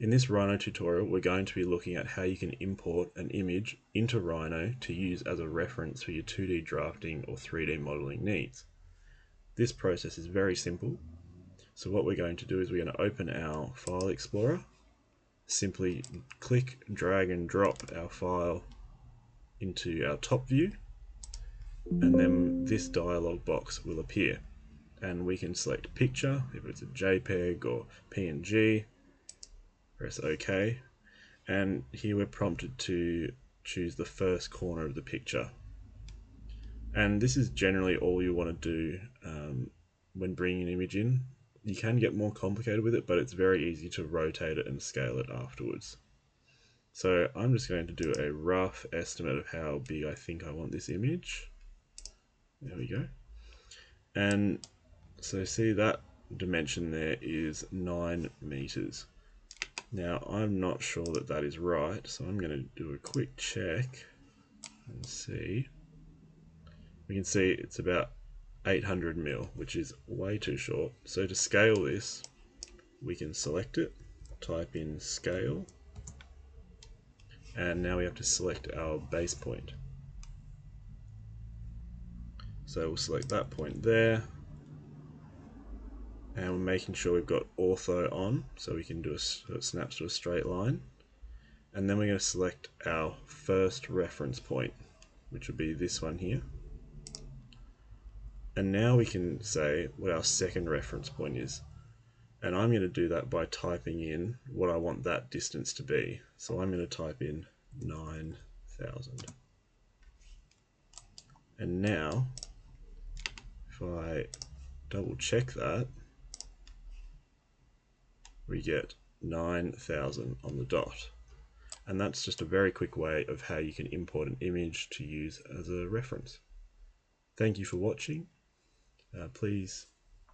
In this Rhino tutorial, we're going to be looking at how you can import an image into Rhino to use as a reference for your 2D drafting or 3D modeling needs. This process is very simple. So what we're going to do is we're going to open our File Explorer, simply click, drag and drop our file into our top view, and then this dialog box will appear. And we can select picture, if it's a JPEG or PNG, press OK, and here we're prompted to choose the first corner of the picture. And this is generally all you want to do when bringing an image in. You can get more complicated with it, but it's very easy to rotate it and scale it afterwards. So I'm just going to do a rough estimate of how big I think I want this image. There we go. And so see that dimension there is 9 meters. Now I'm not sure that that is right, so I'm going to do a quick check and see. We can see it's about 800 mil, which is way too short. So to scale this, we can select it, type in scale, and now we have to select our base point. So we'll select that point there, and we're making sure we've got ortho on, so we can do so it snaps to a straight line. And then we're going to select our first reference point, which will be this one here. And now we can say what our second reference point is. And I'm going to do that by typing in what I want that distance to be. So I'm going to type in 9,000. And now, if I double check that, we get 9,000 on the dot. And that's just a very quick way of how you can import an image to use as a reference. Thank you for watching. Please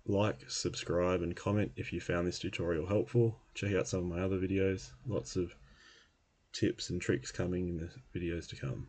like, subscribe and comment if you found this tutorial helpful. Check out some of my other videos, lots of tips and tricks coming in the videos to come.